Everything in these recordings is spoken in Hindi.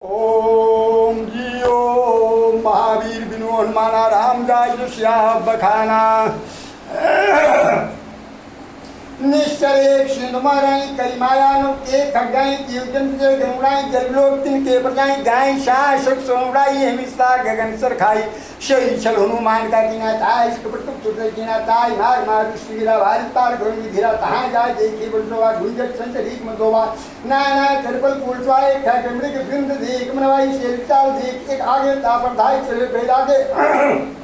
ओम जी ओम महावीर बिनु हनुमाना राम जाय श्याम बखाना निश्चय सिंधु माराई कई माया नो के खगाई जीवजन से गंगाई जललोक तिन के बजाई गाय शासक सोमराई हेमिस्ता गगन सर खाई शई छल हनुमान का किना ताई कपट सुते किना ताई मार मार श्रीरा भारी पार गोई धीरा तहां जाय देखी बलवा गुंजट संचरिक मदोवा ना ना करपल पुलवाए खगमड़े के बिंद देख मनवाई शेरचाल देख एक आगे तापर धाई चले बेदा के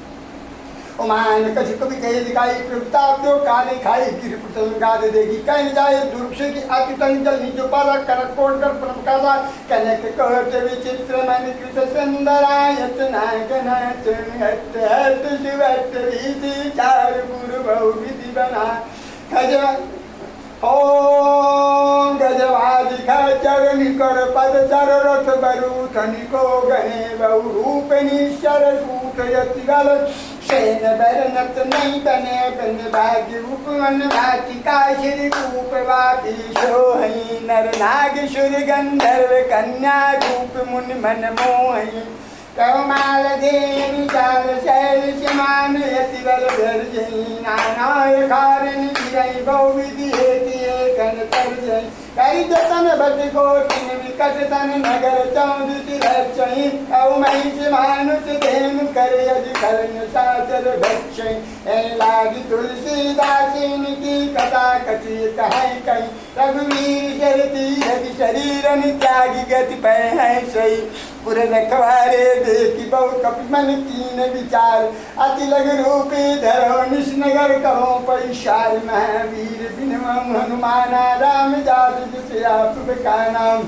ओमान कछ कभी कहे दिखाई प्रभुता जो काले खाई गिर पुतल गादे देगी कहीं जाए दुर्क्षे की अतितंग जल नीचो पाला करत कोट कर प्रमकाला कने के कहते विचित्र मन कृत सुंदरायत नायकन हत हत शिवत रीति चार गुरु बहु विधि बना खजा ओम गजवादि खचर निकर पद चर रथ बरु थनिको गणे बहु रूप निश्चर सूत यति गल शैन बरनत नहीं बने बन भाग्य उपवन भातिका श्री रूप वाती सोहई नर नागेश्वर गंधर्व कन्या रूप मुनि मन मोहि कौमाल देवी चाल शैल समान यति बल धर्जई नानाय कारण गिरई बहु विधि हेति एकन तरजई कई जतन बद कोटिन विकट तन नगर चौदि रचई कौमई से मानुष धेनु कर यदि खलन साचर भक्षई ऐ लागी तुलसीदासिन की कथा कथि कहाई कई रघुवीर शरती यदि शरीरन त्यागी गति पै है सही पुर रखवारे देखी बहु कपि मन कीन विचार अति लग रूपी धरो निशनगर कहो पैशार महावीर बिन हनुमाना राम जात जिसे आप का नाम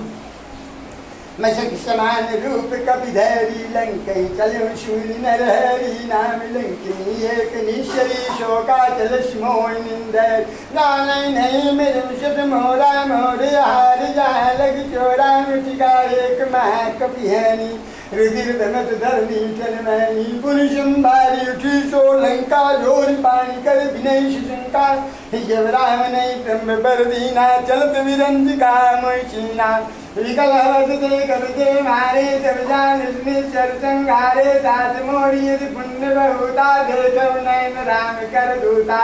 मशक समान रूप कपि धैरी लंकई चलो शूर नरहरि नाम लंकिनी एक निश्चरी शोका चलस मोह निंदर नानय नहीं मेरे मुशत मोरा मोरे हार जा लग चोरा मुझका एक महाकपि हैनी रुधिर धनत धरनी जलमैनी पुरुष संभारी उठी सो लंका जोर पानी कर विनय शंका जब राम नहीं ब्रह्म बर दीना चलत विरंज का मोचीना विकल हवस दे कविते मारे जब जान निश्चर संहारे साथ मोरी यदि पुण्य बहुता देखो नैन राम कर दूता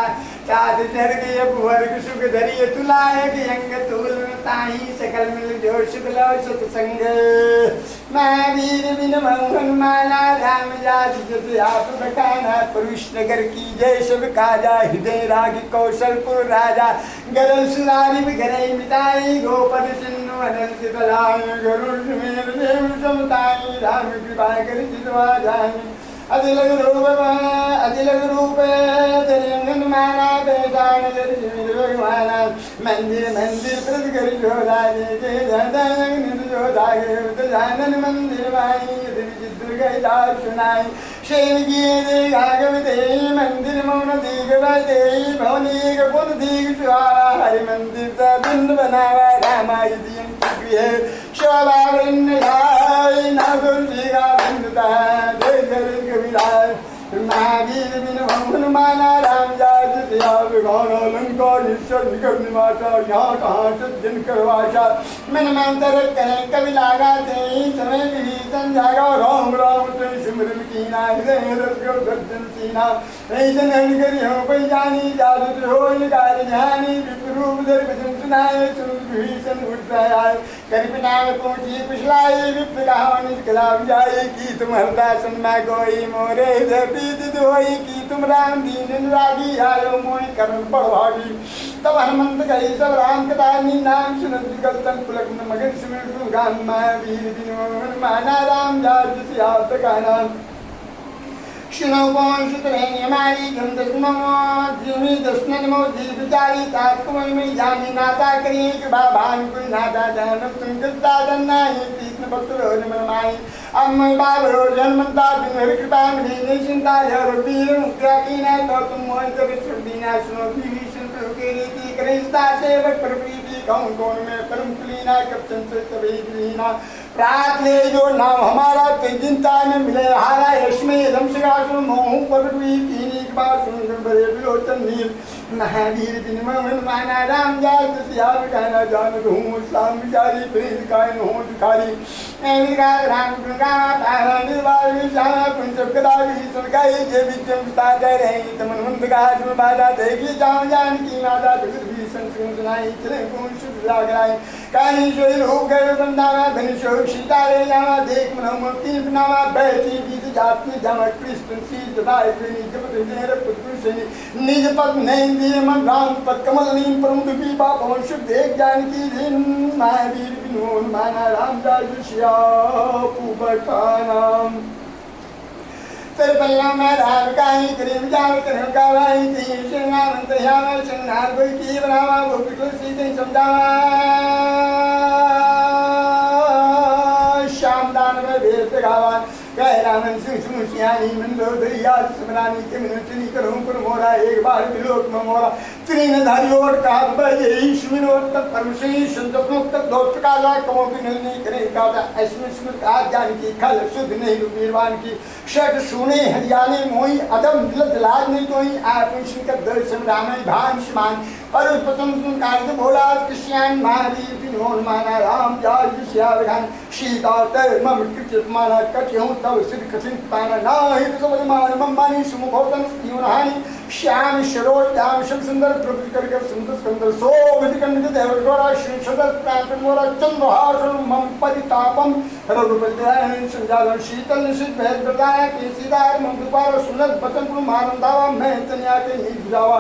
चाँद स्वर्गीय भुवर्ग सुख धरिय तुलायक यंग तूल ताही सकल मिल जो शुक्ल सत्संग महावीर बिन हनुमाना राम जाति जति आप बखाना पुरुष नगर की जय सब काजा हृदय राग कौशलपुर राजा गरल सुरारी गरई मिताई गोपद सिन्नु अनंत बलाय गरुड़ सुमेर देव समताई राम कृपा कर जितवा जानी अधिलग रूप जरिंगन माना बेदान जरिंगन भगवाना मंदिर मंदिर प्रति कर जोधा जे धन जोधा गे जानन मंदिर माई दुर्गा दास सुनाई शेर गिए गागव दे मंदिर मौन दीग दे भवनी गुण दीग सुहावा हरि मंदिर ता बिंद बनावा रामाय दियं प्रिय शोभा वृंद जाय नागुर जीगा बिंदता जय जय कविराज महावीर बिन हनुमाना राम जात सियाव गौर लंका निश्चर निकट निवासा यहाँ कहाँ सज्जन करवासा मन मंतर करें कवि लागा दे समय विभीषण जागा राम राम ते सिमरन कीना हृदय रस गर्जन सीना ऐसन करी हो पै जानी जादू हो गाय जानी विप्रूप धर भजन सुनाए सुन विभीषण उठ आए कर पिनाव पहुँची पिछलाई विप्र कहानी कलाव जाए की तुम हरदासन में गोई मोरे प्रीति होई की तुम राम दीन रागी आयो मोहि करुण पढ़वागी तब हनुमंत गई सब राम कथानी नाम सुनत विकल्पन पुलक मगन सुमिर गान महावीर बिनु हनुमाना राम जात सियाव का नाम सुनो कौन सुतरेन हमारी गम दसमो जीवी दसनन मो जीव विचारी तात कुमई में जानी नाता करिए कि बाबान कोई नाता जान तुम किस्ता दन्ना ही पीतन पत्तरो मन माई अम्म बाबरो जन्मता बिन हरि कृपा मिली निश्चिंता जर वीर मुक्तिया की ना तो तुम मोहन कभी सुदीना सुनो विभीषण के रीति करिस्ता सेवक प्रप्रीति कौन कौन में परम कुलीना कब संसय सभी लीना प्रात ले जो नाम हमारा चिंता में मिले हारा यश में रमशगा सुन मोह पटवी कीनी बात सुन बड़े विलोचन नील महावीर बिन मन माना राम जात सियावर कहना जान हूँ शाम जारी प्रेम कायन हो दिखारी राम गुणगावा तारा निर्वाल विशाला पुंसब कदा भीषण गाई जे विजम पिता दे रहे तमन मंद गाज में बाधा देगी जान जान की माता दुर्ग भीषण सुन सुनाई चले कौन शुभ लाग राई कहीं सोई रूप गए बंदावा धन शोक सीतारे जावा देख मनोमती नामा बैठी बीत जात में जावा कृष्ण सी जबाई प्रेमी जब तेरे पुत्र से निज पद नहीं दिए मन राम पद कमल नीम प्रमुख भी बाप वंश देख जान की दिन महावीर विनोद माना राम जाजुष्या पुबकानाम तेरे पल्ला में राम काई करीम जाव करीम कावाई ती सिंगावन तयावा संगार कोई की बनावा वो बिल्कुल सीधे समझावा शाम दान में भेद गावा कह रामन सुशियानी मंदो दरिया स्मरानी के मिनचनी करूं पर मोरा एक बार विलोक में मोरा त्रिन धारियोट का बजे ईश्वरोट तक परमश्री संतोष तक दोस्त का ला कमो भी नहीं करे का ऐसे स्मृत आज जान की खल शुद्ध नहीं निर्वाण की शट सुने हरियाली मोई अदम दिल लाज नहीं कोई आत्मशन का दर्शन रामायण भान समान पर उस पसंद कार्य बोला कृष्ण महावीर विनोद माना राम जाय श्यावगान सीता तर मम कृत माना कट्यों तब सिद्ध कठिन पाना ना ही तो समझ मान मम्मानी सुमुखोतन यूनानी श्याम शरोर श्याम शब सुंदर प्रभु करके सुंदर सुंदर सो विधिकंडित देवगोरा श्री सदर प्रांत मोरा चंद्रहार मम परितापम रघुपति संजालन शीतल निशित भेद बताया कि सीधार मम कृपार सुनत बचन को मानंदावा मैं तनिया के ही जावा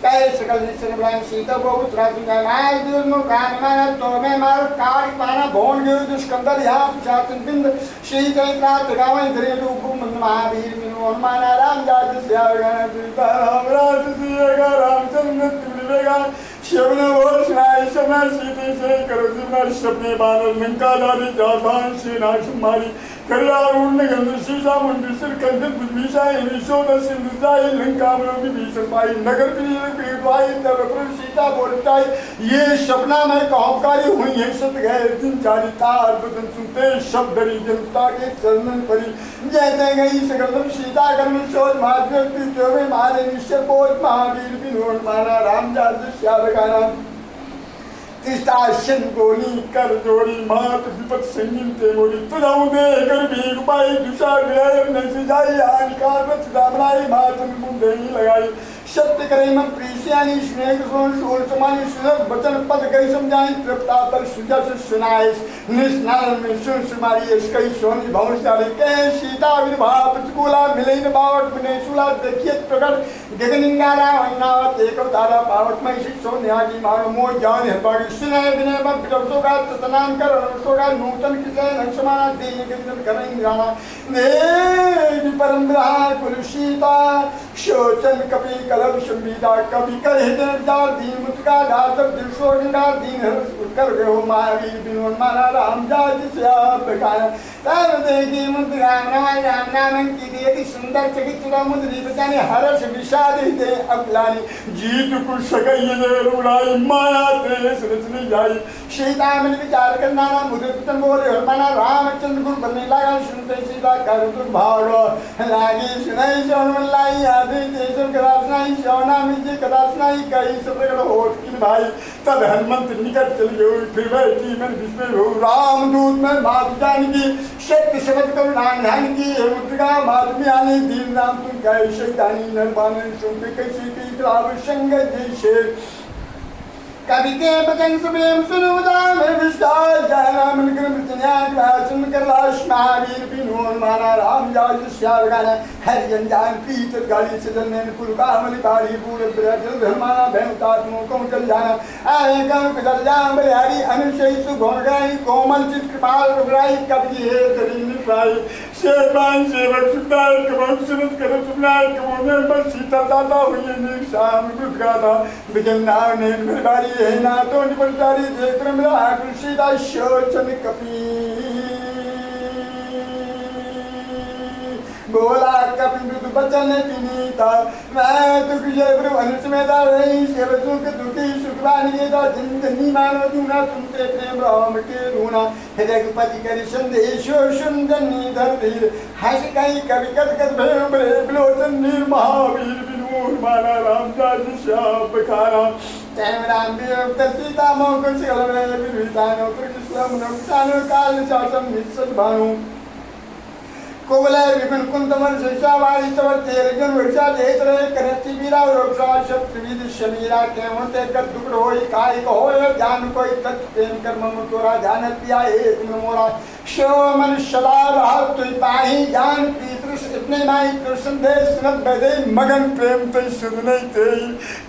कई सकल निश्चय ब्राह्मण सीता बहुत राजू का मार दूर नो कान मारा तो मैं मार कार पाना भोन गयो दुष्कंदर यहाँ पिछातन बिंद शीत रात गावे धरे रूप मन महावीर विनोद माना राम जात श्यावगान सीता राम राज सिएगा रामचंद्र त्रिवेगा शिवने बोल सुनाई समय सीते से करो जीवन शब्दे बादल लंका दारी जापान से नाश मारी कल्याण गंध शीशा मंदिर सिर कंधन बुद्धिशा विशोद सिंधुजाई लंका में विभीषण पाई नगर पीड़वाई तब सीता बोलताई ये सपना में कहकारी हुई है सत गए दिन चारी तार बदन सुनते शब्द री जनता के चरणन परी जैसे गई सकल सीता कर्म शोध महादेव जो में मारे निश्चय बोध महावीर विनोद माना राम जात श्यावगाना तिस्ताशन गोली कर जोड़ी मात विपत संगीन ते मोड़ी तुझाऊ दे कर भी रुपाई दुषा विलय नसी जाई आनिकार में दामलाई मात में बुंदे लगाई सत्य करे मन प्रीसियानी स्नेह सोन शोल समानी सुनक बचन पद गई समझाई तृप्ता पर सुजस सुनाई निस्नाल में सुन सुमारी इसकई सोनी भवशाली के सीता विभाव प्रतिकूला मिले न बावट बिने सुला देखिए प्रकट गगनिंगारा वन्नावत एक तारा पावट में शिक्षो न्यागी मानो मोह ज्ञान है बागी सुने बिने मत बिरसो का ततनान कर रसो का नूतन किसे नक्षमाना देने के दिन करेंगे जाना ने परम ब्रह्म कुलसीता शोचन कपि कलम संविदा कभी कर हृदय जार दीन मुत्का दातर दिलशोगा दीन कर गयो महावीर विनोद माना राम जात श्यावगान तब देखी मुद्रा राम नाम की देती सुंदर चकित मुद्री बचाने हर्ष विषाद दे अबलानी जीत कुछ सकई दे रुलाई माया ते सुरचनी जाई सीता मन विचार करना ना मुद्र पितन बोले माना रामचंद्र गुरु बनने लगा सुनते सीता कर तुम भाग लागी सुनाई सोन लाई आदि देशम करासनाई सोना मिजी करासनाई कई सप्रगड़ होठ की भाई तब हनुमंत निकट चल गए फिर बैठी मन विस्मय हो रामदूत में मात जानकी शक्ति शब्द करुणा ध्यान की मुद्रिका माधुमी आने दीन नाम तुम गए शैतानी नरमान सुन कैसी की ग्राम संग जैसे कभी के बचन सुबेम सुनुदा में विशाल जाना मन कर मृतन्याग भाषण कर लाश महावीर विनोद माना राम जात श्यावगान हरिजन जान प्रीत गाड़ी से जलने कुल कामली बाड़ी पूरे ब्रजल धर्माना भयंकार मुकों चल जाना आए गम कदल जाम बलिहारी अनुशय सुभोग गई कोमल चित कृपाल रुग्राई कभी है करी निपाई शेरबान सेवक सुधार कमल सुनत कर सुनार कमोने बस सीता दादा हुए नीर शाम गुजगाता बिजन्ना ने बारी है ना तो निपटारी देख रहा आकृषिता शोचन कपी बोला कपि मृदु बचन विनीता मैं तुझे भ्रमण समेता रही शिव सुख दुखी सुखवान ये तो जिंदगी मानो दूना तुमसे प्रेम राम के रूना हृदय पति कर संदेशो सुंदनी धर धीर हंस कहीं कवि कद कद भय बड़े बिलोचन नीर महावीर माना राम जाति श्याम बखाना तैम राम वियोग सीता मोह काल शासम निश्चल भानु कोवलय विपिन कुंतमन शिशावाणी तवर तेरे जन वर्षा देत रहे करती वीरा वृक्षा शब्द विद शमीरा के होते कर दुख होई काय को होय जान कोई तत् प्रेम कर्म तोरा जान पिया हे तुम मोरा शो मन सदा रहा तु पाही जान पीतृ इतने माई कृष्ण दे सुनत बदे मगन प्रेम ते सुन नहीं ते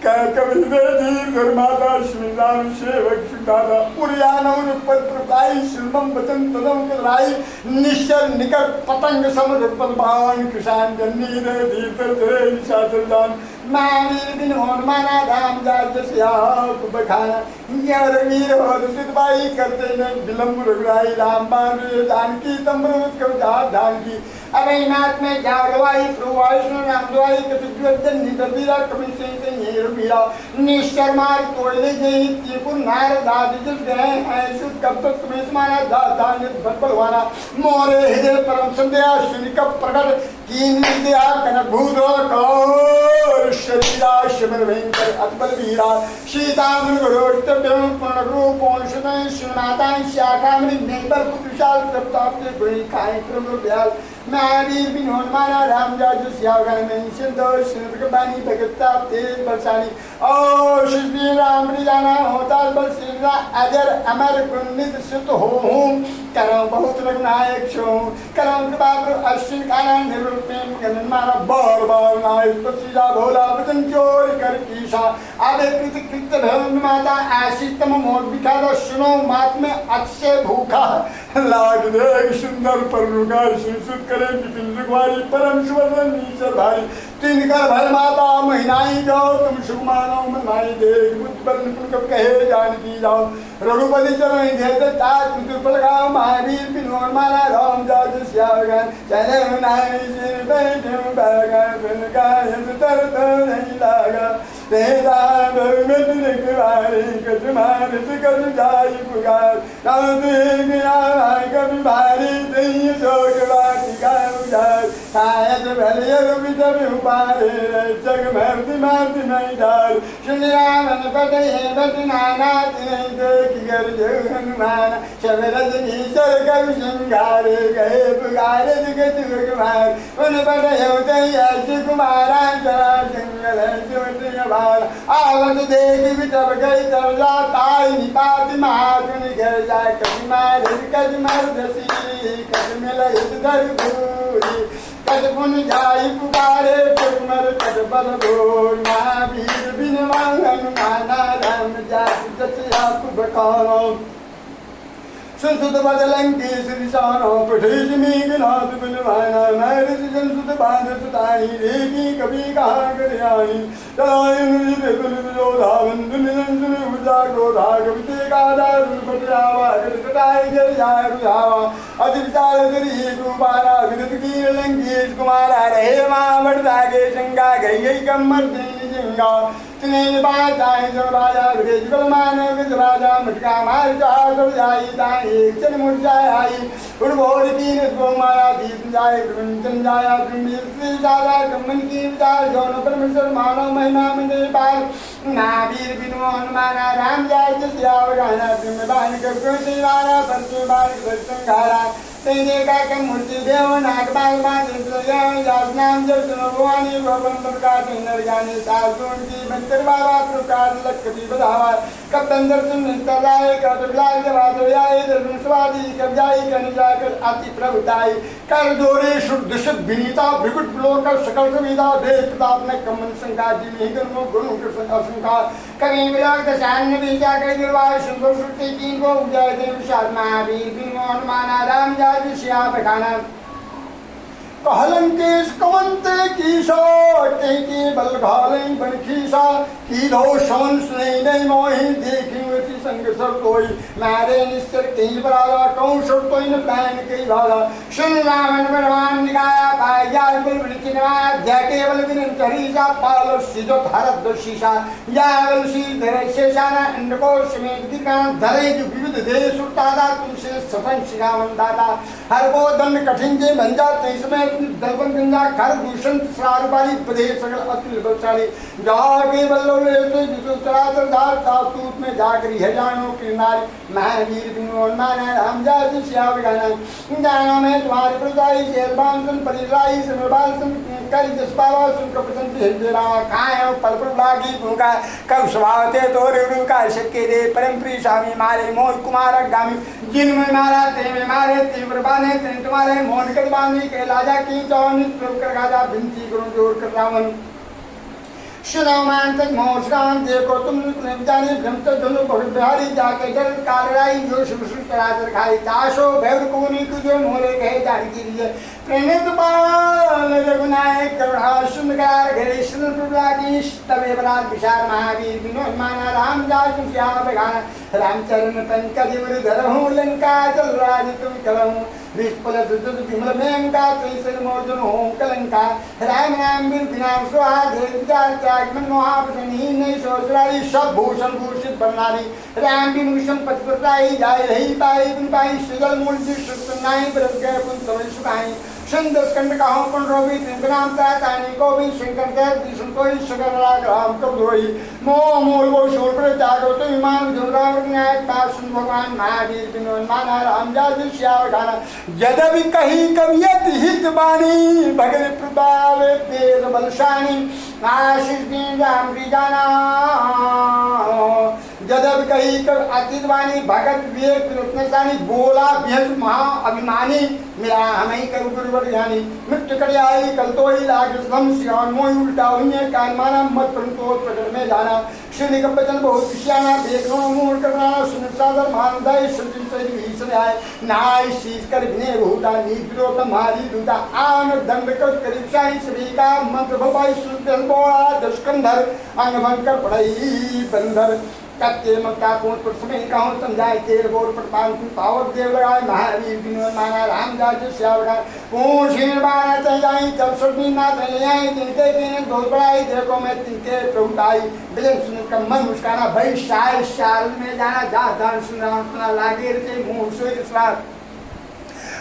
का कवि दे धीर धर्मादा श्रीराम सेवक सुदादा पुरियानो पद प्रकाई शिल्पम वचन तदम कराई निश्चर निकट पतंग समरुपल भान किसान जन्नी दे धीर तेरे निशाचरदान मावीर बिन होन माना राम जात सियाप बखाना यार वीर हो सिद्ध भाई करते न विलंब रघुराई राम बाण जानकी तमरुत कब जानकी अबे नाथ में जागवाई प्रवासन राम द्वाई कतुज्वजन निदबीरा कवि से ये बीरा निश्चर मार कोयले जई त्रिपुर नार दादी जिस गए हैं शुद्ध कब तक तुम्हें समाना दादा ने बलवाना मोरे हृदय परम संध्या सुनि का प्रकट कीन विद्या कन भूत और शरीरा शिवर वेंकर अतबल वीरा सीता मन गरोट तब्यम पूर्ण रूप अंशन सुनाता शाखा में नेबर पुत्रशाल प्रताप के कोई खाए क्रम ब्याल महावीर बिन हनुमाना राम जाजु सियागन में सिंधु सिंधु बानी भगता तेज बरसानी ओ श्री राम रिजाना होता बल सिंह अजर अमर कुंडित सुत हो हूँ करम बहुत रघुनायक छो करम कृपा अश्विन खाना निरुक्त प्रेम गन मारा बार बार नाय पसीजा भोला वचन चोर कर कीसा आवे कृत कृत भवन माता आशीतम मोर बिखादा सुनो मात में अक्षय भूखा लाग देख सुंदर पर रुगा सुसुत करे विपिन रुगवारी परम सुवर्धन नीचर भाई तीन कर भर माता महीनाई जाओ तुम सुमानो मनाई देख बुद्ध पर निपुण कब कहे जानकी जाओ रघुपति चरण घेते तात तुपल गाँव महावीर बिन माना राम जात सियागन चले नाई सिर बैठे बैगन बिन गाय तर नहीं लागा तेरा भगवत रखवारे कद मारत कद जाई पुकार राम देव आए कभी भारी दई सोग बाटी का उजार शायद भले रवि जब उपारे जग मर्द मारती नहीं डाल श्री रामन पटे बट नाना तिने देख कर जो हनुमान शब रजनीश्वर कवि सिंगारे गए पुकारे जगत कुमार उन पटे होते यश कुमारा जरा सिंगल ज्योति आवत देख भी तब गई तब जाताई निपात महाजुन घर जा कभी मार कद मर्दसी कद मिल धर भूरी कद पुन जाई पुकारे पुरमर कद बल भोर महावीर बिन वांगन माना राम जात जसिया बखानो सुसुत बदलंकी श्रीशानो पठेश मेघनाथ बिलवाना मैरिज जनसुत बांध सुताई रेगी कभी कहाँ कर आई तरायन जिते तुलित जोधा बंधु निरंजन उजा क्रोधा कविते गाधा रुपटावा कटाई जर जाय रुझावा अतिचार जरी कुमारा विदत की लंकेश कुमारा रहे मां बढ़ जागे शंका गई गई कमर देनी जिंगा तिने बात आए जब राजा विदेश बल माने विद राजा मटका मार चार जब जाई ताई एक चन मुरझाए आई उड़बोर तीन को माया दीप जाए प्रपंचन जाया ब्रह्मी दादा कमन की विचार जौन परमेश्वर मानव महिमा में पार नावीर बिनु हनुमाना राम जाय सियावर गाना ब्रह्म बाण कर सिवारा परसु बाण संघारा तेरे का के मूर्ति देव नाग बाल बाण यास नाम जब सुनो भवानी भवन प्रकाश नर जाने सासुन की मंत्र बाबा प्रकार लख भी बधावा कब बंदर सुन तलाए कब लाल जवाब आए दर्शन स्वादी कब जाई कन जाकर अति प्रभुताई कर जोरे शुद्ध शुद्ध विनीता विकुट लोकर सकल सुविधा देश प्रताप ने कमन संका जी में गणो गुरु कृष्ण असंका कवि विलास दशान विचार कर गिरवार सुंदर श्रुति तीन को जय देव महावीर बिन हनुमाना राम जाति सिया बखाना कहलंकेश कमंते कीशा की बल घाले बन खीसा की दो शवन सुने नहीं मोहि देखी वसी संग सर कोई मारे निश्चर कहीं बराला कौन सर कोई न पैन कहीं भाला सुन रावण भगवान निकाया पाए या बुलबुलचिनवा जय केवल विनंतरीसा पालो सिजो भारत दोषीसा या वलसी धरे शेषाना अंडकोश में दिकान धरे जो विविध देश उठादा तुमसे सफल शिगावन दादा हर वो दंड कठिन जे बन जाते इसमें दलबन गंगा कर दूषण सरारबारी प्रदेश सगल अतुल बलशाली जागे बल्लो ले तो जितु चराचर दार तातूत में जागरी है जानो की नारी महावीर विनोद माना राम जाति श्याम गाना गाना में तुम्हारी प्रजाई शेरबांसन परिलाई समरबांसन करी जसपावा सुन कपसन हिंदरा खाए पल पर लागी भूखा कब स्वाते तो रेणु का शक्के दे परम प्रिय स्वामी मारे मोह कुमार गामी जिन में मारा ते में मारे तीव्र बाने ते तुम्हारे मोहन कर बांधी के लाजा की चौन कर गाजा बिनती करो जोर कर रावण श्रीमान तक मोहन देखो तुम जाने ब्रह्म धनु बहुत बिहारी जाके जल कालराई जो शुभ कराकर खाई ताशो भैर कोनी को जो मोरे कहे जारी कीजिए प्रणित पाल रघुनायक करुणा सुंदर घरे सुन प्रभुलाकीश तवे बरात विशाल महावीर विनोद माना राम जातु श्याम बगाना रामचरण पंकज धरहूँ लंका चल राज तुम करहूँ विस्फल विमल मेंगा त्रिशल मोर्जन हों कलंका राम नाम बिरधि नाम सुहा देव विचार त्याग मन महाभूषणी नहीं सोचराई सब भूषण भूषित बननारी राम विभूषण पतिपताई जाय रही पाई बिन पाई सुजल मूल नाई ब्रह्म के पुन समय सुखाई छंद स्कंद का हम पन रोबी त्रिंकनाम तानी को भी शंकर देव विष्णु कोई शकर राग राम कब धोई मोह मोल वो शोर पर जागो तो विमान जुमराव न्याय पास भगवान महावीर विनोद माना राम जाति श्याम गाना यद्यपि कही कवियत हित बानी भगत प्रभाव तेज बलशानी आशीष दीन राम जाना यद्यपि कही कब अतीत वाणी भगत विवेक रत्नसानी बोला बेहद महा अभिमानी मेरा हमें करू गुरुवर ज्ञानी मृत्यु कर आई कल तो ही लाग सम श्याम मोई उल्टा हुई कान माना मत परंतु प्रकट में जाना श्री निगम बचन बहुत विषयाना देखो मूल करना सुन सादर मानदाय सृजन से भीषण आए नाय शीश कर विनय भूता नीतिरो तुम्हारी दूता आन दंड कर करीब शाही सभी का मंत्र भवाई सुन बोला दशकंधर अंग मन कर पढ़ाई बंदर कत्ते मक्का कोट पर समय कहूँ समझाए तेर बोल पर पान की पावर देव लगाए महावीर विनोद माना राम जाति श्याम गाना पूछ बाना चाहिए चल सुनी ना चले आई तिनके दिन दो बड़ाई देखो मैं तिनके प्रभुताई बिजन सुन कर मन मुस्काना भाई शायद शारद में जाना जा दान सुना लागे रे मुंह सोई स्लार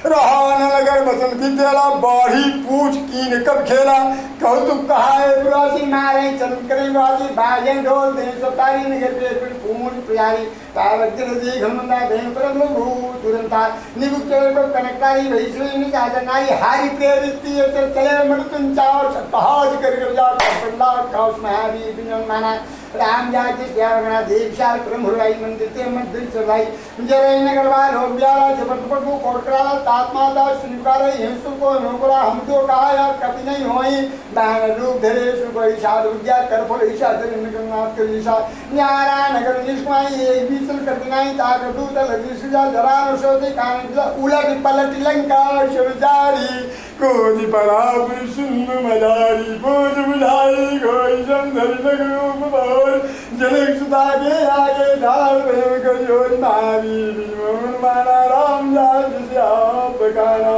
रोहन नगर बसन की तेला बाढ़ी पूछ कीन कब खेला कहू तू कहा है बुरासी मारे चंद करे बाजी बाजन ढोल दे सतारी नगर पे फिर पूर्ण प्यारी तावज्जन जी घमंदा देन पर रू तुरंता निबुक को कनकतारी भैसुई नि साजन नारी हारी प्रेरिती चल चले मृतुन चाव पहाज कर जा पंडा काउस महावीर विनोद माना राम जाति श्यामगणा दीक्षाल प्रमुराई मंदिर ते मंदिर चलाई जय नगर वाल हो ब्याला जबरदस्त को कोटराला तात्मादा स्वीकार हिंसु को नोकरा हम तो कहा कभी नहीं होई दान रूप धरे सुकोई साधु विद्या कर फल ईशा धरे निगमनाथ कर ईशा न्यारा नगर निष्माई एक बीसल कर दिनाई ताक दूत लगी सुजा जरा नशोदे कान उलट पलट लंका शिवजारी कोदि पराब सुन मदारी बोझ बुझाई कोई संधर लगरूप बोल जनक सुधा के आगे डाल प्रेम कर जोर मारी विमोहन माना राम जाति श्याम बगाना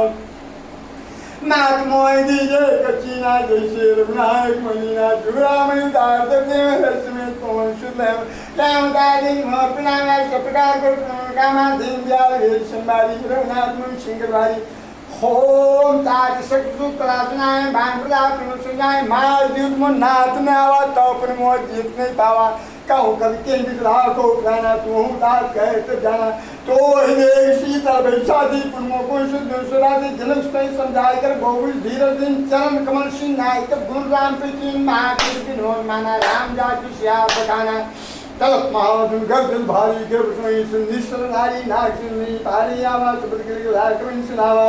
नाथ मोह दीजे कचीना जैसे रघुनायक मनीना जुगराम उदार देव रश्मि पवन सुलभ कैम गादी मोर पिनाया सप्रकार को कामा दीन दयाल वे संभारी रघुनाथ मुनि सिंगरवारी होम ताज सत्सु कलासनाए भान प्रदाप सुनाए मार युद्ध में नाथ ने आवा तो अपने मोह जीत नहीं पावा कहूँ कभी के विद्राह को प्राणा तू दास कहे तो जाना तो ही सीता बैसादी पुण्यों को शुद्ध सुरादी जनक स्वयं समझाई कर गोविंद धीरज दिन चरण कमल सिंह नायक गुरु राम प्रीति महावीर विनोद माना राम जाति श्याम बगाना तलप महादुल गर्दन भारी गर्भ सोई सुनिश्चर नारी नाग सुनी पारी आवाज शब्द के लाकविन सुनावा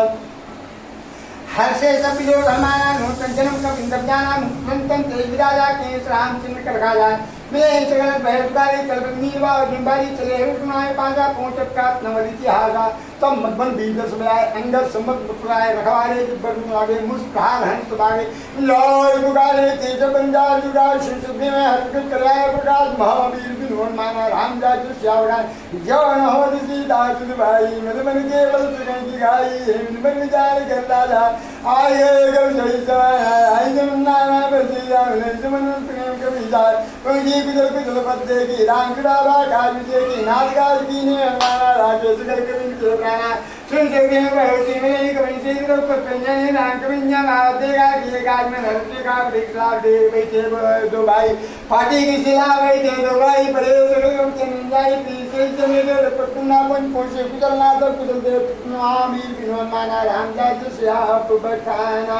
हर से सब लोग हमारा नूतन जन्म का बिंदव जाना नूतन ते विराजा के राम चिन्ह कर खाया मैं सगल भैरवारी चल नीलवा डिंबारी चले रुकनाए पाजा पहुंचत का नवलिति हागा तब मधुबन बीजस में आए अंगद सम्मत मुस्कुराए रखवारे बन लागे मुस्कान हंस बागे लोय बुगारे तेज बंजार जुगार शिशुद्धि में हरकत कराए प्रकाश महावीर बिनोन माना राम जाजु श्यावगान जवन हो ऋषि दास भाई मधुबन केवल सुगंध की गाई मधुबन विचार करता जा आए गल सही समय आई जमुना में बसी जा जमुन प्रेम के विचार पंगी कुजल पत्ते की राम किरावा गाज विजय की नाथ गाज की ने माना राजेश कर के सुन सकते हैं बहुत में कभी से तो पंजन नाम कभी नाम देगा कि गाज में हल्के का ब्रेकला दे बैठे दो भाई पार्टी की सिला बैठे दो भाई बड़े लोग के निंदाई पीछे चले गए पटना पन पहुंचे कुचलना तो कुचल दे महावीर विनोद माना रामदास से आप बखाना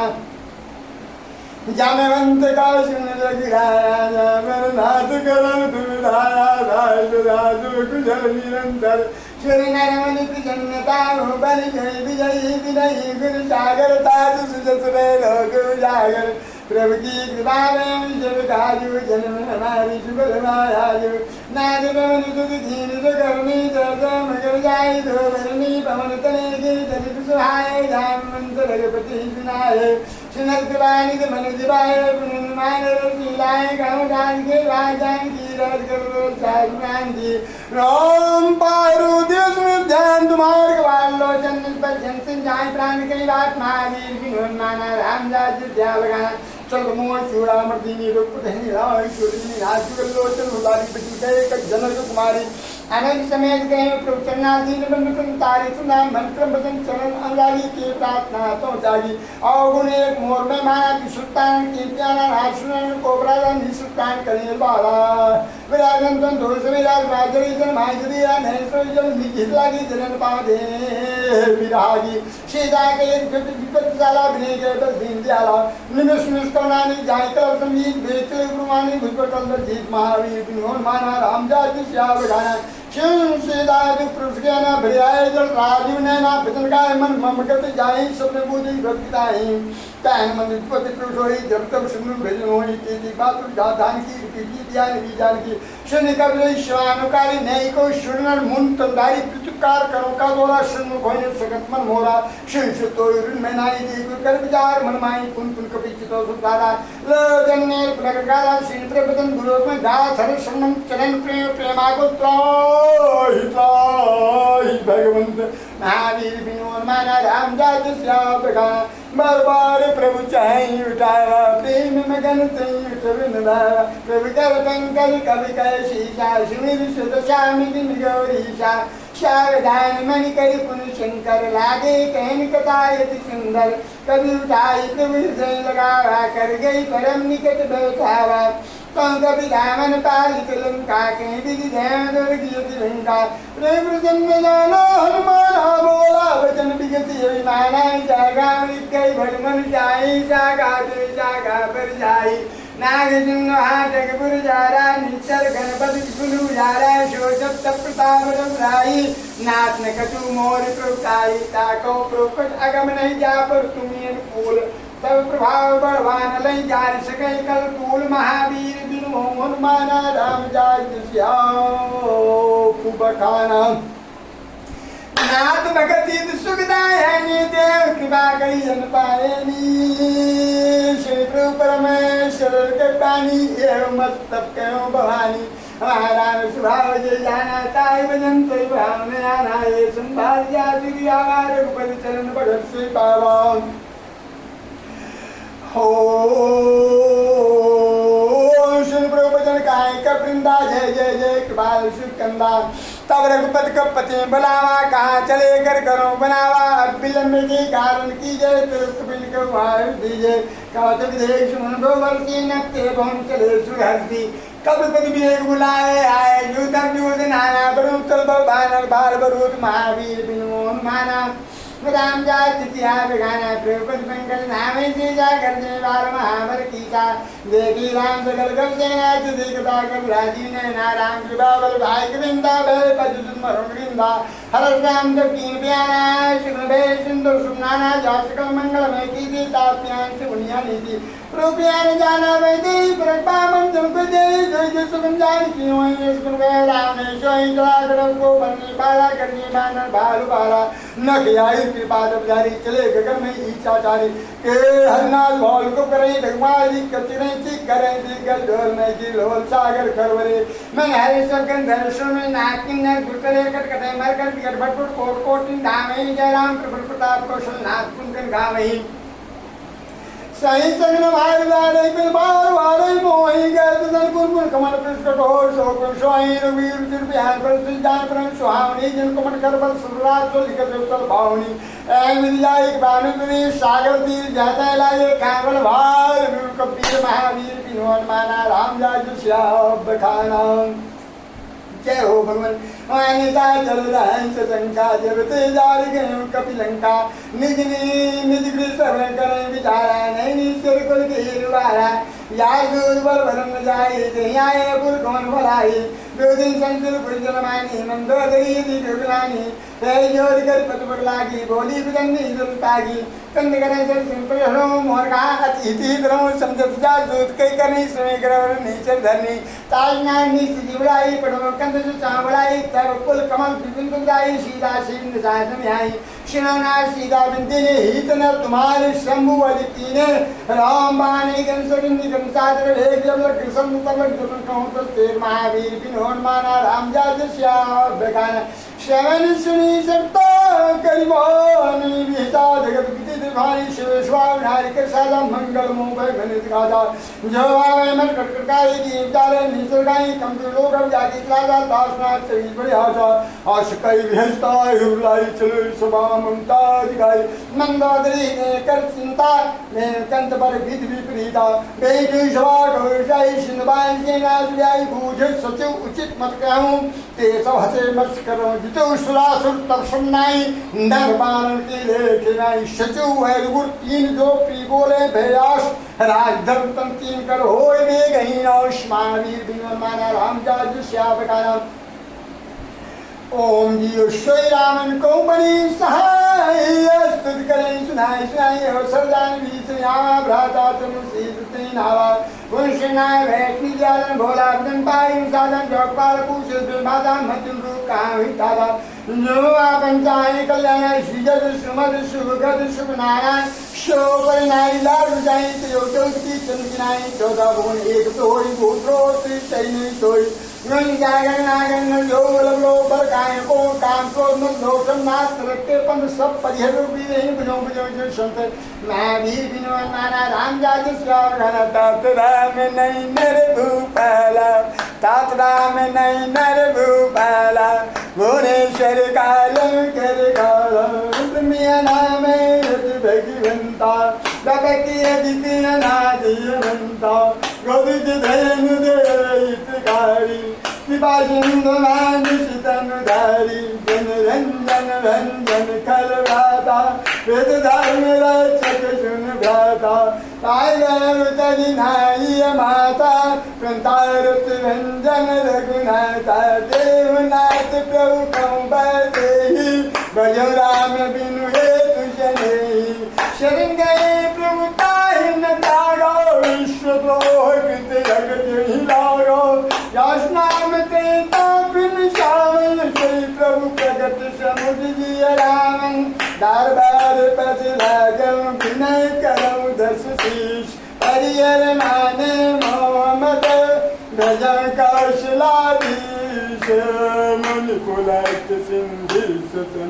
जामवंत का सुन लगिराया जामर नाथ करम तुम धारा राज राज कुशल निरंतर श्री नरमणि प्रसन्नता बल जय विजयी विनयी गुरु सागर ताज सुजसरे लोक उजागर प्रभु की कृपा में जब गाजु जन्म हमारी शुभ मायाजु नाद पवन सुध दीन करनी जय मगर जाय दो भरनी पवन तने गिर जनित सुहाय जाम मंत्र रघुपति सुनाए सुनत बानी मन जिबाए पुन मान रसीलाए गाँव जान के राजान की रज करो साधुमान जी राम पारु देश में ध्यान तुम्हारे कवाल लोचन पर जनसन जाए प्राण कई बात महावीर विनोद माना रामदास विद्या लगाना चल मोह चूड़ा मर्दिनी रूप धनी राय चूड़ी नाचुगल लोचन उदारी बची गए कट जनक कुमारी अनेक समेत गए प्रवचनाधीन बंधुकन तारी सुना मंत्र भजन चरण अंगाली की प्रार्थना तो जागी अवगुण एक मोर में माया की सुल्तान की प्यारा राजसुनन कोबरा नि सुल्तान करील बाला विराजन तन धोल से विराज राजरी जन माजरिया नहीं सो जल निखिल लागी जनन पादे विरागी सीता के एक विपत जाला बिने के बल दीन दयाला निमिष मुस्कुरानी जाय कर संगीत बेचले गुरुवानी भुजपटल जीत महावीर विनोद माना रामदास श्याम गाना शिव सीधा प्रसन्न भरियाए जल राजीव नैना भजन गाय मन ममगत जाई सबने बूझी भक्तिताई तैन मन पति प्रसोई जब तब सुन भजन होई की बात दान की ध्यान की जान की शनि कबले शिवानुकारी नहीं को सुनर मुन तंदारी प्रत्युकार करो का दोरा सुन होने सकत मन मोरा शिव से तो में नाई जी कर विचार मन माई पुन पुन कपि चितो सुतारा ल जन्ने प्रगटारा सिन प्रबदन गुरु में गा सर शरण चरण प्रेम प्रेमागोत्र हिताई भगवंत महावीर विनोद माना रामदास श्याम का बार बार प्रभु चाहे उठावा प्रेम मगन प्रभु कर पंकज कवि कैशीषा सुमिर सुत श्यामी दिन गौरीशा सावधान मणि करि पुन शंकर लागे कहन कथा यति सुंदर कभी उठाई प्रभु हृदय लगावा कर गई परम निकट बैठावा कभी दामन पालित लंका के विधि ध्यान दुर्गति लंका प्रेम जन्म जानो हनुमान बोला वचन विगति अभिमाना जागा गई भटमन जाई जागा दे जागा पर जाई नाग सिंह हाटक पुर जारा निचर गणपति गुरु जारा शोषत प्रताप राई नाथ न कटु मोर प्रकाई ताको प्रकट अगम नहीं जा पर तुम्हें फूल तब प्रभाव बढ़वान लई जान सके कल फूल महावीर विनोद माना रामदास बखाना नाथ भगति सुखदायनी देव कृपा करी जन पायनी श्री प्रभु परमेश्वर के प्राणी एवं मस्तक क्यों भवानी हमारा स्वभाव जय जाना ताई भजन तय भाव में आना ये संभाल जा श्री आवार ऊपर चरण बढ़त से पावा हो सुन प्रभु भजन काय का वृंदा जय जय जय कृपाल सुकंदा तब रघुपति का पति बुलावा कहाँ चले कर करो बनावा अब विलम्ब के कारण की जय कपिल को वायु दीजिए कौतुक देख सुन गोबर की नक्ते भवन चले सुहरती कब पति विवेक बुलाए आए युद्धम युद्ध नाना बरु चल बानर बाल बरूद महावीर विनोद माना राम जाय तिथिया बेगाना प्रभुपति पंकज नामे से जा करने वाल महावर कीसा देवी राम सकल गल सेना तुझे कृपा कर राजी ने ना राम कृपा बल भाई गोविंदा भय पद मरुंदा हर राम जब कीन प्यारा शुक्र भे सिंदूर सुनाना जासकल मंगल में की थी ताप्यान से बुनिया नहीं थी रूपियान जाना वैदे प्रभा मंत्र को दे जो सुगम जान की हुई शुक्र भे राम ने सोई कला करो को बननी बाला करनी बानर भालू बाला न कियाई कृपा जब जारी चले गगन में इच्छा जारी के हरनाथ भौल को करें भगवान कचरे चिक करें दिग्गज ढोल में जी लोल सागर खरवरे मैं हरे सबकन धनुषों में नाकिन न गुटरे कटकटे मरकर बिगड़ भटपुर कोट कोटिन धामे जयराम प्रभु प्रताप कौशल नाथ कुंदन गावही सही सगन भाई वारे बिल बार वारे मोही गए तन कुरकुर कमल पृष्ठ कठोर शोक सोई रवीर जिर बिहार पर सिजान पर सुहावनी जिन कमल कर बल सुराज तो लिखत उतल भावनी ऐ मिला एक बानुरी सागर तीर जाता लागे कांगल भार वीर कबीर महावीर विनोद माना राम जाज श्याम बखाना जय हो भगवान अनिता चल रहंस शंका जब ते जार गए कपिलंका निज निज गृह श्रवण करें विचारा नहीं सिर कुल गिरवारा यार दुर्बल भरम न जाए जहीं आए पुर कौन भलाई दो दिन संचल पुरजन मानी मंदोदरी दी दुगलानी ते जोर कर पतपट लागी बोली बिदन्नी दुलतागी कंद करे सर सिंपल हरो मोर का अतिथि द्रव समझत जा दूत कई करनी समय करवर नीचर धरनी ताज ना नी जीवलाई पड़ो कंद जो चावलाई तब कुल कमल विपिन गुंजाई सीधा सीन साजन में आई शिरोना सीधा बिंदी ने हित न तुम्हारे शंभु वाली कीने राम बाने गन सरिन निगम सादर भेग जब लग कृष्ण तब जब कहूँ तो तेर महावीर विनोद माना राम जाज श्याम बेगाना श्रवण सुनी सकता करिमानी विहिता जगत विदित भारी शिवेश्वर नारी के सादा मंगल मोह घनित गाजा जो आवे मन कटकटाई की उतारे निसर्गाई कम के लोग अब जागी लाजा दासनाथ से बड़ी आशा आश कई भेजता हुलाई चलो सुबह ममता दिखाई मंदोदरी ने कर चिंता में कंत पर विध विपरीता बेटी सभा गौरशाही सिंधबाई से नाच जाई बूझे सचिव उचित मत कहूँ ते सब हसे मत करो जितो सुरासुर तब सुननाई नर बारण के लेखे नाई सचिव है गुर तीन जो पी बोले भयास राजधर्म तम तीन कर होए में गही नौश महावीर विनोद माना राम जाज श्याम का ओम जी श्री रामन को बनी सहाय स्तुति करें सुनाई सुनाई हो सरदान भी सुना भ्राता तुम सीते नावा पुरुषनाय बैठनी जालन भोला बदन पाई साधन जोगपाल पूछ माता मतिम रूप कहाँ हुई दादा जो आपन चाहे कल्याण श्रीजद सुमद शुभगद शुभ नारायण शोभर नारी लाल जाई तो की चंदनाई 14 भुवन एक तो होई भूत्रो श्री चैनी सोई गण जागरण नागरण योग लो पर काय को काम को मन दोषम नाथ रखते पंद सब परिहर रूपी नहीं बुझो बुझो जो संत महावीर विनोद माना राम जाज श्याम घन तात राम नहीं नर भूपाला तात राम नहीं नर भूपाला भुवनेश्वर कालम कर काल मिया नाम भगवंता भगति अदिति नादियवंता गोविंद धनु देवकारी कृपा सिंधु मानुषितनुधारी जन रंजन भंजन खलवाता वेद धर्म रक्षक सुन भ्राता काय गरुतरि नाई माता कंतारुत भंजन रघुनाथा देवनाथ प्रभु कंबदेहि भजो राम बिनु हेतु जनेहि शरण गए प्रभु ताहि न त्यागो विश्व द्रोह कृत जगत ही लागो यश नाम ते तापिन श्यामन श्री प्रभु प्रगट समुझ जिय रामन दरबार पद लागम विनय करम दस शीश हरिहर माने मोहम्मद भजन कौशलाधीश मुनि कुलक सिंधु सुतन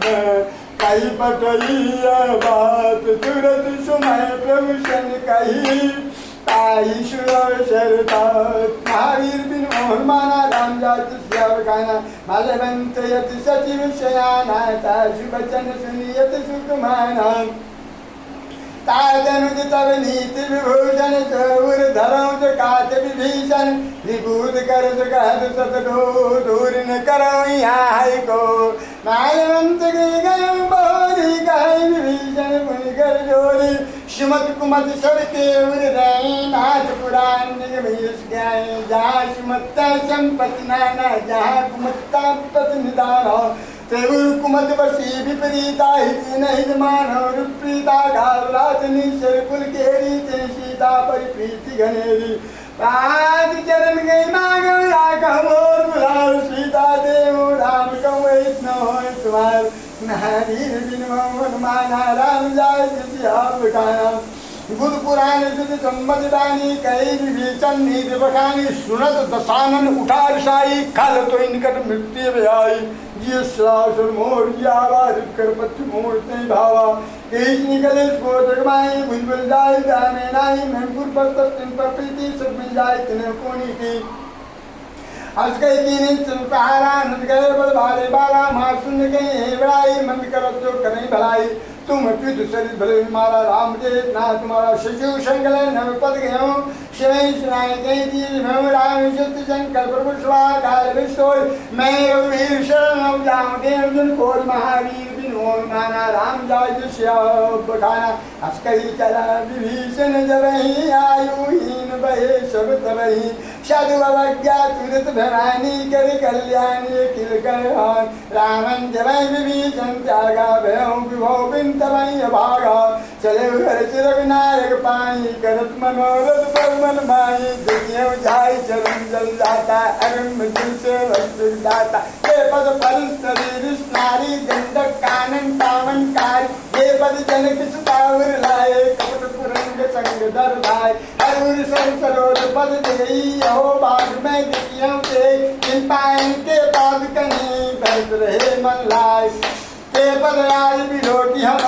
कही पटइया बात तुरत सुमय प्रभु शन कही ताई शरता महावीर विनोद माना राम जात श्याम गाना मालवंत यति सचिव शयाना ताशु बचन सुनियत सुकुमाना तादनुज तव नीति विभूषण चौर धरौ जो काच विभीषण विभूत कर जो कहत सतडो दूर न करो यहाँ को मालवंत गए बोरी गए विभीषण मुनिकर जोरी सुमत कुमत सब केवल रहे नाथ पुराण निगमेश गए जहाँ सुमत संपत्ति नाना जहाँ कुमत पत निदान हो त्रिभुकुमत वशी विपरीता हित नहीं मानव प्रीता घावराजनी कुल केरी ते सीता परिप्रीति घनेरी पाद चरण गई मांग मोर बुलाओ सीता देव राम को वैष्णव तुम्हार महावीर बिन मोहन माना राम जाय खाना गुरु पुराण सम्मत बानी कई विभीषण नीति बखानी सुनत दशानन उठार साई खल तो इनकट मृत्यु व्याई जिय श्रासुर मोर की आवाज कर पच्चु मोर ते भावा केश निकले को जगमाई बुलबुल जाय जाने नाई मनपुर पर तिन पर प्रीति सब मिल जाए तिने कोनी की आज कई तीन चल पहारा नद गए बल भारे बारा मार सुन गए बड़ाई मन करत जो करें भलाई तुम पित शरीर भले मारा राम जे ना तुम्हारा शिशु संगल नव पद गयो शिवई सुनाई गई थी मैं राम सत्य शंकर प्रभु स्वाहा काल विश्व मैं रघुवीर शरण जाऊं के अर्जुन कोल महावीर बिनोद माना राम जाय श्याम बखाना अस्कई चला विभीषण जबहि आयुहीन बहे सब तबहि साधु अवज्ञा तुरत भवानी कर कल्याणी किल कर रामन जबहि विभीषण त्यागा भयं विभव बिन तबहि भागा चले घर चिर विनायक पाई करत मनोरथ पर मन माई दुनिया जाय चरण जल जाता अरुण दिल से वस्तु दाता ये पद परिस्तरी नारी गंधक कानन पावन कारी ये पद जनक सुतावर लाए कपट पुरंग संग दर लाए अरुण सर सरोज पद देई हो बाग में दिखियों से इन पाइन के पाद कनी बैठ रहे मन लाए के पद राज बिलोटी हम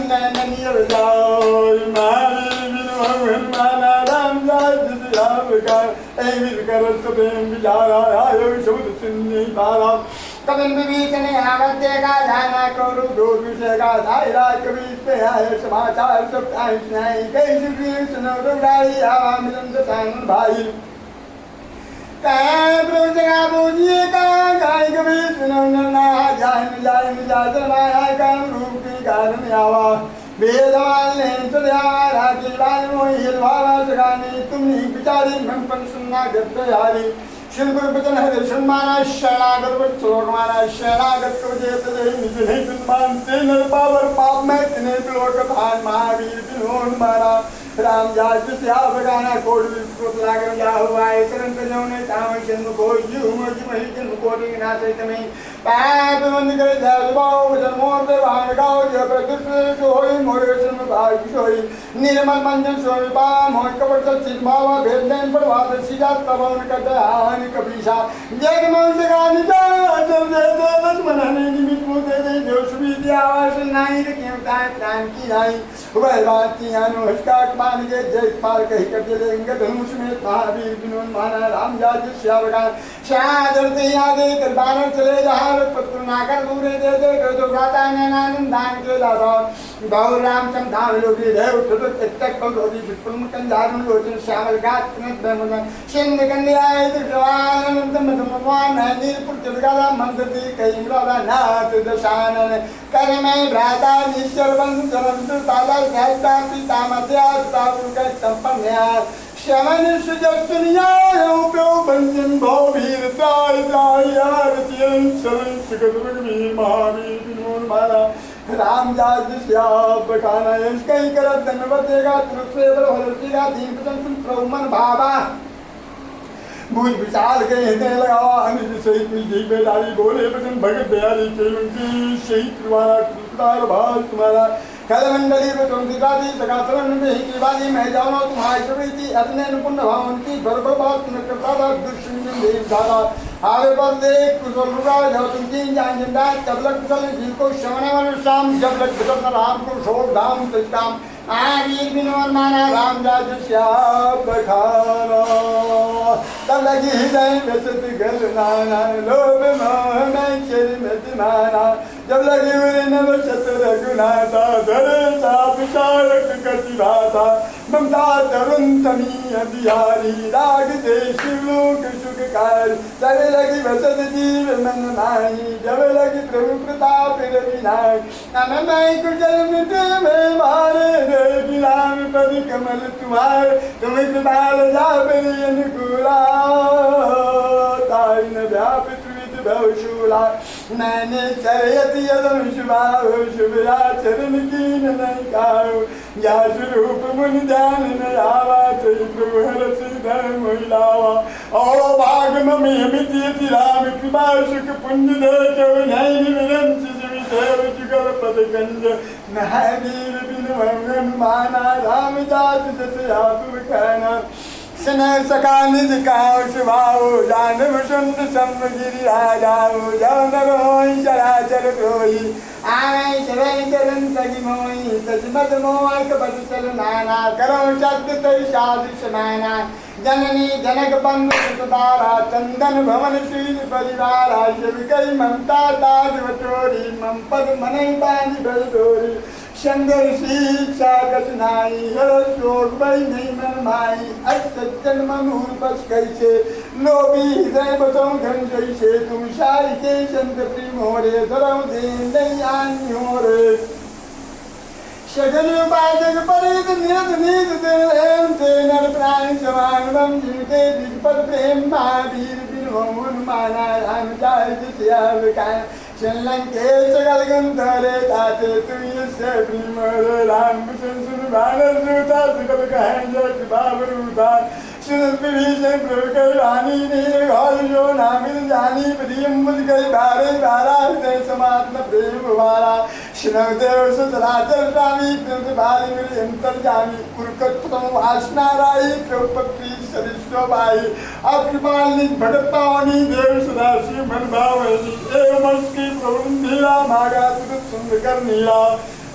ननियर जाओ मारी बिन माना राम जाय राम का ऐ विद कर सबेम बिचारा आयो शब्द सुननी पारा कबिन विभीषण आवत का जाना करो दो विषय का धारा कबीर पे आए समाचार सब टाइम नहीं कई सुखी सुनो रुलाई आवा मिलन दसान भाई कह ब्रजगा बोझिए का गाय कबीर सुनो ना जाय जमाया काम रूप की कारण आवा वेदवान ने सुधारा राजीवान मोहि भावा सगानी तुमनी बिचारी मन पर सुनना गद्द यारी शिलगुरु बचन हरे सम्माना शरणागत पर श्लोक मारा शरणागत को जेत दे निज नहीं सम्मान से नर पावर पाप में तिने बिलोक भान महावीर बिनोन मारा राम जाय सिया बगाना कोड विस्कृत लागन जा हुआ है करंत जौने ताव जन्म को जीव मज महि जन्म कोटि ना से तमे पाप बंद कर जलवाओ जन्मों से भान गाओ जब दुष्ट होई मोरे जन्म भाई सोई निर्मल मंजन सोई बा मोह कपट चित भावा भेद देन पर वाद सीधा तवन कद हानि कबीसा जग मन से गानी जा जब दे दे बस मनने निमित मुदे दे जो सुविधि आवास नहीं रखियो ताय प्राण की नहीं वह बात की अनुष्का मान के जय पाल कही कर दे इंग धनुष में महावीर बिनोद माना राम जाज श्यावगान शादरते आगे कर बानर चले जहां पत्र नागर दूरे दे दे जो गाता नैनानंद दान के दादा गौर राम चम धाम लोगी देव तो तक को रोदी विपुल कंदारुण लोचन श्यामल गात नत बेमन सिंह कन्याय जवानंद मधुमान नीलपुर जलगाला मंदती कई राधा नाथ दशानन कर मैं भ्राता निश्चल बंधु जलंतु ताला कहता पिता मध्या तापुर का संपन्या श्यामन सुजस्तुनिया प्यो बंजन भव वीरता यार तीन चरण सुगत वीर महावीर बिनोद मारा राम जाज श्याम बखाना कहीं कर धन्यवाद देगा तुझसे बल दीन प्रसन्न प्रभुमन भावा भूल विशाल के हृदय लगावा अनिल सहित जी बेदारी बोले बचन भगत दयाली चेवंती शहीद तुम्हारा कृपा भाव तुम्हारा कलमंडली प्रचंडितादी सकासवन में ही की मैं जानो तुम्हारी सुप्रीति अपने अनुपुण्य भावंती बरबबात नकृता दुष्यंजन देव दादा आवे पर देख कुशल रुका जब तुम तीन जान जिंदा तब लग कुशल जिनको श्रवण वन शाम जब लग कुशल राम को शोक धाम तुझकाम आवीर बिनोद माना राम जाज श्याम बखाना तब लगी हृदय में सत गल नाना लोभ मोह में शरीर में दिमाना जब लगी हुई नव शत रघुनाथा धरे चाप चारक कति भाता ममता तरुण तमी बिहारी राग दे शिवलोक सुखकारी तब लगी बसत जीव मन माही जब लगी प्रभु प्रताप रविनाय अनमय कुशल मिटे में मारे रे बिलाम पद कमल तुम्हारे तुम कृपाल जा मेरी अनुकूला ताइन व्यापित विद भवशूला मैंने सरयति यदम शुभाओ शुभया चरण कीन नहीं काओ या स्वरूप मुनि ध्यान न आवा तई प्रभु हरसि धर्म मोहिलावा ओ भाग ममि अमिति राम कृपा सुख पुण्य दे जो नहीं विरंच देव जुगल पद कंज महावीर बिन मंगन माना राम जात जस आतुर कहना स्नेह सका निज कहाओ शुभाओ जानव सुंद समगिरि राजाओ जब नर होई चराचर कोई आए चरण चरण तगी मोई तजमत मोह कपट चल नाना करो सत्य तय साधु समाना जननी जनक बंधु सुतारा चंदन भवन श्री परिवारा शिव कई ममता ताज बटोरी मम पद मनई बांधी बलदोरी शंकर शिक्षा कचनाई हर श्लोक भाई नहीं मन माई अष्टन मनूर बस कैसे लोभी हृदय बसों घन जैसे तुम शाही के संत प्रेम हो रे धरम देन दयान हो रे शगन बाजक परित निरत नीत देव तेनर प्राण समान बम जिनके दिग्पद प्रेम महावीर बिन मोहन माना राम जाय जिया का चलन के चगल गंधरे ताते तुम से प्रेम राम सुन बानर रूता सुगल कहें जग बाबरूता सुन विभीषण प्रभु के रानी ने घर जो नामिल जानी प्रिय मुझ गई बारे बारा हृदय समात्म प्रेम वाला श्रव देव सचराचर स्वामी प्रेम भारी मेरे अंतर जामी कुरकत्तम वासना राई प्रपत्ति सरिष्ठो भाई अकृपाली भटपावनी देव सदा शिव मन भावनी एवं उसकी प्रभु नीला मागा तुझ सुंदर कर नीला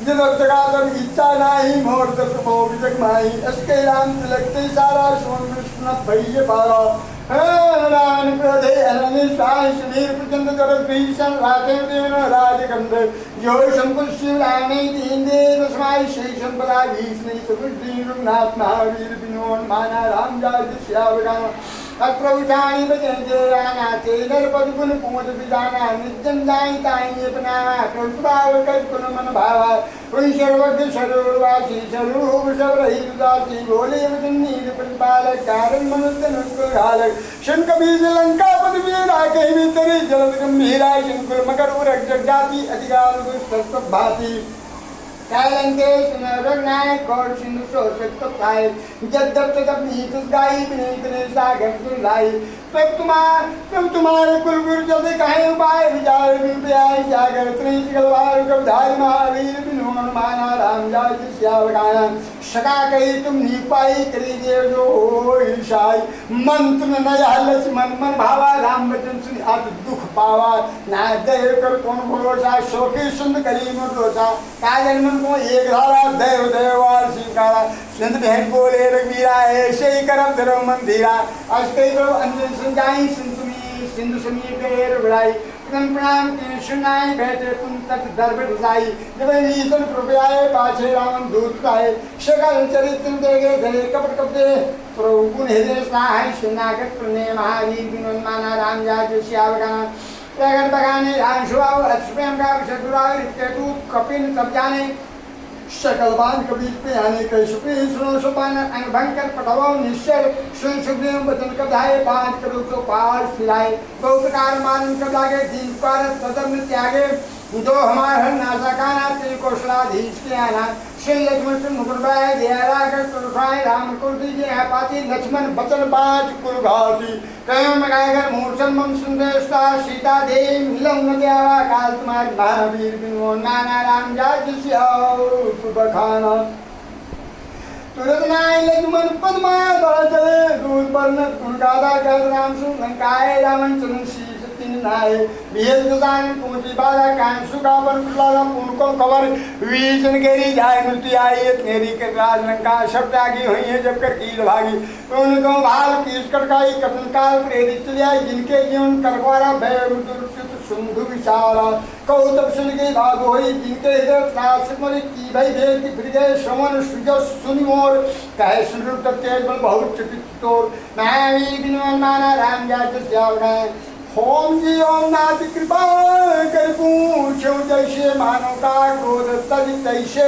जगत जगादम इच्छा नाही मोर दस भोग जगमाई इसके राम तिलकते सारा सोन विष्णु भैया पारा रान प्रदे अनन्य साई सुनीर प्रचंड कर भीषण राधे देव राजगंध यो शंकुर शिव रानी दीन दे तस्माई श्री संपदा भीष्म सुबुद्धि रघुनाथ महावीर विनोद माना राम जाय श्यावगान अप्रभुतानी बजन जयाना तेनर पदगुण पूज विदाना निजन दाई ताई अपना कृष्णाव कल्पन मन भावा उन सर्वज्ञ सर्ववासी सर्वभूम सब रही उदासी बोले वचन नील परिपालक कारण मनुष्य नुष्कुल घालक शंख बीज लंका पद वीरा के भीतरी जलद गंभीरा शंकुल मकर उरक जगजाति अधिकार दुष्ट भाती कैलंकेश नरनायक और सिंधु सोशक्त पाए जब तब नीतस गाई विनीत ने सागर सुलाई तब तुम्हारे कुलगुरु जब कहे उपाय विचार विद्याय सागर त्रिश गलवार कब धार महावीर विनोद माना राम जाय श्यावगाना सका कही तुम निपाई करी देव जो हो ईशाई मंत्र न हलस मन मन भावा राम वचन सुन अत दुख पावा ना देव कर कौन भरोसा शोके सुंद करी मन रोसा काजन मन को एक धारा देव देवार सिंकारा सिंध बहन बोले रघुवीरा ऐसे ही करम धर्म मंदिरा अष्टे तो अंजन संजाई सिंधु समीप गए रघुराई प्रणाम की सुनाई बैठे तुम तक दर्भ ढुसाई जब ईश्वर प्रभुआए पाछे राम दूत आए सकल चरित्र देगे धरे कपट कपटे प्रभु गुण हृदय सहाय सुनागत प्रणय महावीर विनोद माना राम जाय श्यावगाना प्रगट बगाने राम शुभाव अक्षप्रेम का शत्रुराव रित्यतु कपिन सब जाने सकल बांध के बीच में आने के सुप्री सुनो सुपान अंगभंकर पटवाओ निश्चर सुन सुप्रीम वचन कदाए पांच करो तो पार फिराए बहुत कार मान कर लागे दीन पर सदम त्यागे जो हमारा नासकाना तेरे कौशलाधीश के आना श्री लक्ष्मण से मुकुरबाई दियारा कर तुलफाई राम को दीजिए है पाती लक्ष्मण बचन बाज कुलघाती कयों मगाएगर मूर्छन मम सुंदरस्ता सीता देवी मिलंग न देवा काल तुम्हारे महावीर विनोद माना राम जाय जिस्याओ सुबखाना तुरंत नाय लक्ष्मण पद्मा बड़ा चले दूर पर न तुलगादा कर राम सु लंकाए रावण चंद्र नाय बिहेल दुकान पहुंची बाला कान सुखा पर कुलाला उनको कवर विजन केरी जाय मृत्यु आई तेरी के राज लंका सब त्यागी हुई है जब कर कील भागी उनको भाल की कटकाई कथन काल प्रेरित चलिया जिनके जीवन करवारा भय दुर्शित सुंदु विचारा कौतब सुन के भाग होई जिनके हृदय त्रास मरे की भाई भेद की फिर गए श्रवण सुजो सुनि मोर कहे सुन तेज बल बहुत चित तोर महावीर विनोद माना राम जाय श्यावगाना ओम जी ओम नाथ कृपा कर पूछो जैसे मानव का क्रोध तज तैसे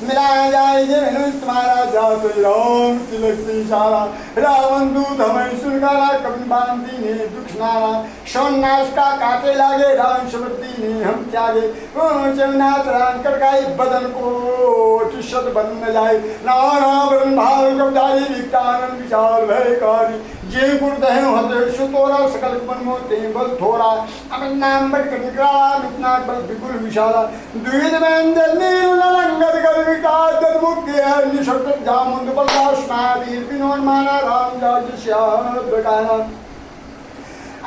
मिलाया जाए जे तुम्हारा जात राम तिलक सारा रावण दूत हमें सुनकारा कभी बांधी ने दुख नारा सोनाश का काटे लागे राम शब्दी ने हम त्यागे जगन्नाथ राम कटकाई बदन को तुषत बदन न जाए नाना बरन भाव कबजारी विकानन विचार भयकारी जे गुरुदह हृदय सुतोरा सकल मन मोते बल थोड़ा अब नाम बट निकला इतना बल विपुल विशाला द्विध में नील नलंगद कर विकास मुक्ति है निशक्त जामुंद बलदास महावीर विनोद माना राम जाज श्याम बकाना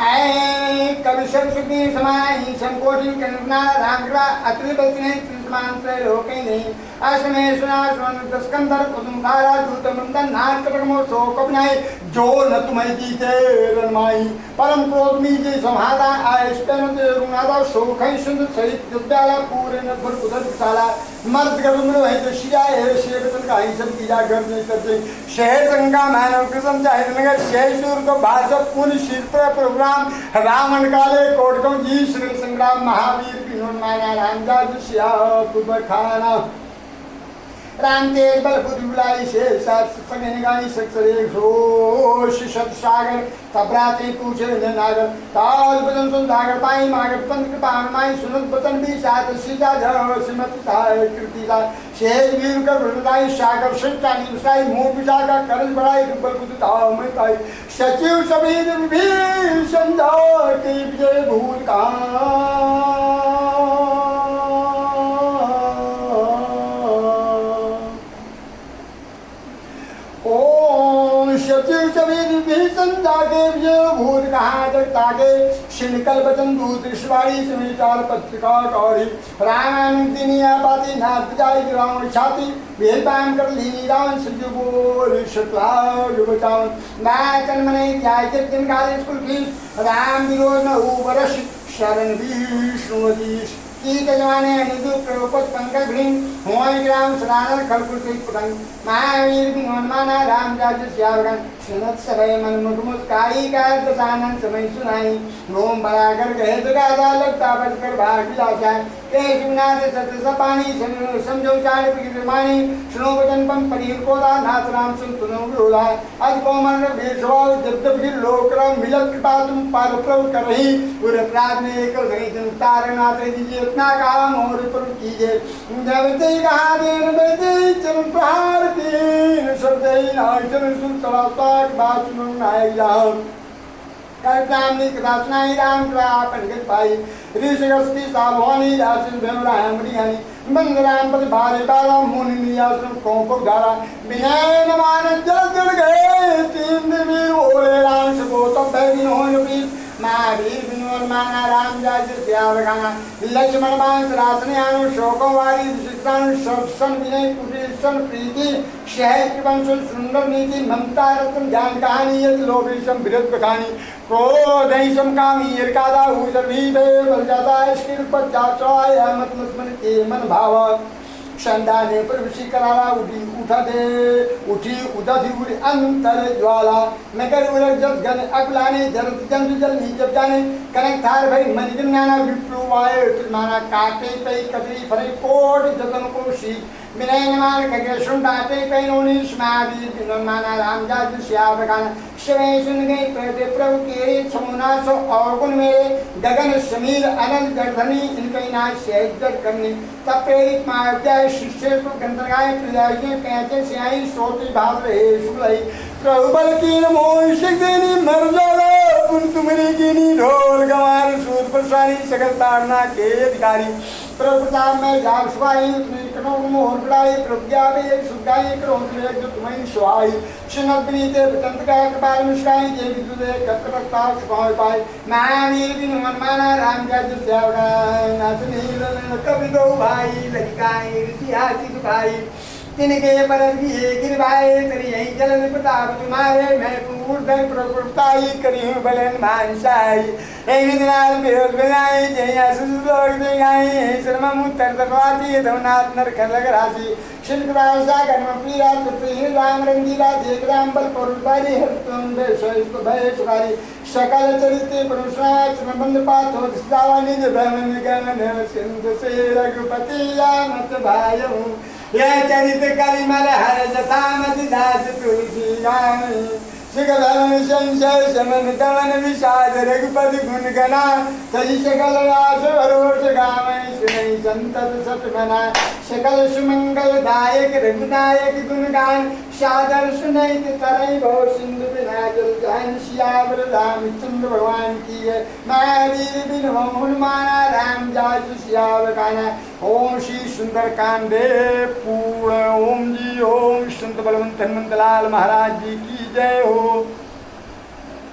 ऐ कवि सरस्वती समाई संकोचन कल्पना रांगरा अतुल बचने त्रिसमान से लोके नहीं असमे सुना सुन दस्कंदर कुदुमधारा दूत मंदन नाथ कटकमो सो कपनाई जो न तुम्हें जीते रनमाई परम क्रोध में जे संहारा आयस पेन ते रुनादा शोखै सुंदर सहित विद्याला पूरे न भर उधर विशाला मर्द गर्भ में वही तो शिया है शेखतन का ही सब किया घर में करते शहर संगा मानव कृष्ण चाहे नगर शेषुर को भाषा पुन शिल्प प्रोग्राम रावण काले कोटकों जी श्री संग्राम महावीर विनोद माना रामदास श्या खाना राम तेज बल बुद्धि बुलाई से सगे निगाही सक्सरे घोष शत सागर तबराते पूछे न नागर ताल बदन सुन सागर पाई मागर पंथ कृपा माई सुनत बचन भी साथ सीता जय सिमत साय कृति सा शेष वीर कर वृंदाई सागर शिष्टा निसाई मोह विशाखा करज बढ़ाई बल बुद्धि ताव में ताई सचिव सभी विभीषण जाओ के विजय भूल का भूत कहा ताके शिनकल बचन दूत ऋषवाणी समाचार पत्रिका कौड़ी रामायण दिनिया बाती नाथ जाई रावण छाती भेद पाम कर ली रावण सज्जु बोल शतलाग बचावन मैं तन्मने जाय के दिन गाली स्कूल की राम विरोध न हो बरस शरण विष्णुदीश की जमाने अनुदु प्रकोप पंकज भीम होय ग्राम सदानंद खलकुल से पतंग महावीर विनोद माना राम जाज श्यावगन सुनत सभय मन मुख मुस्काई का दशानन समय सुनाई ओम बरागर गए जगा लगता बजकर भाग विलासा के शिवनाथ सत्य सपानी समझो चार विमानी सुनो वचन पम परीर कोदा नाथ राम सुन तुनो विरोधा अज कोमल भेषवाल जब जब ही लोकराम मिलत कृपा तुम पार प्रभु कर रही उर अपराध में एक जन तारनाथ जी इतना काम और पर कीजिए जब ते कहा देन बेदे चरण प्रहार तीन सर्दई नाचन सुन तलासाक बात सुन नाय जाओ राम ने कदासनाई राम कृपा पंडित भाई ऋषिगस्ती सावधानी आशीष भेमराम रियानी बंदराम पद भारे बाला मुनि नियासम कोंको धारा विनय नमान जल जल गए तीन दिन ओले राम सबो तब बैगिन हो पीस महावीर विनोद माना राम जाज श्यावगाना लक्ष्मण बांस रासनियानु शोकों वारी शिक्षण सर्वसन विनय कुटिसन प्रीति शहर कृपंसन सुंदर नीति ममता रत्न ज्ञान कहानी यत लोभीसम विरत बखानी क्रोधैसम कामी यरकादा उजर भी बे बल जाता स्किल पर जाचराय मत मस्मन के मन भाव संदाने पर विषि करारा उठी उदधि उड़ी अंतर ज्वाला मगर उलट जब गन अगलाने जरत जंतु जल नहीं जब जाने कनक थार भई मन ज्ञाना विप्लवाय माना काटे तई कदरी फरे कोट जतन को शी विनय नमान कगे सुंडाते पैनोनी स्मादी विनोद माना राम जाज श्यावगान शिवे सुन गई प्रदे प्रभु के समुना सो और गुण में गगन समीर अनंत गर्धनी इनके नाच से जग करनी तब प्रेरित मार्ग शिष्य को गंधर्गाय प्रियाय कहते से आई सोती भाव रहे सुलाई प्रभु बल की मोह शिकदेनी मर जाओ पुन तुम्हारी कीनी ढोल गवार सूर प्रसारी सकल तारना के अधिकारी प्रभु प्रताप में जाग सुहाई उतनी कनों मोहर बढ़ाई प्रज्ञा में सुगाई करो जो तुम्हें सुहाई शिनग्नी ते बचंत का कपाल मुस्काई जे विदुदे ककरता सुभाव पाए महावीर विनोद माना राम जाज श्यावगान नाथ नील कवि दो भाई ललिकाई ऋषि हाथी भाई तिनके पर गिरवाए तेरी यही जलन प्रताप तुम्हारे मैं पूर्ण प्रकृताई करी बलन भांसाई एक दिनाल बेहोश बनाई जया सुलोक दे गाई शर्मा उत्तर दरवाती धवनाथ नर खलग राशि शिल्पराज सागर में प्रिया तुप्री राम रंगीला देख राम बल परुबारी हर तुम भय सुखारी सकल चरित्र पुरुषराज में बंद पात हो दावानी जो ब्रह्मन गण सिंधु से रघुपति मत भायऊ यह चरित कलिमल हर जथा मति दास तुलसी गामी सकल संशय समन दमन विषाद रघुपति गुण गना तजी सकल रास भरोस गावै सुनई संतत सत मना सकल सुमंगल दायक रघुनायक गुण गान सादर सुनई तरई भव सिंधु बिना जल जान सियावर रामचंद्र भगवान की है महावीर बिन हनुमाना राम जात सियावर गाना ओम श्री सुंदर कांडे पूर्ण ओम जी ओम संत बलवंत हनुमंत लाल महाराज जी की जय हो।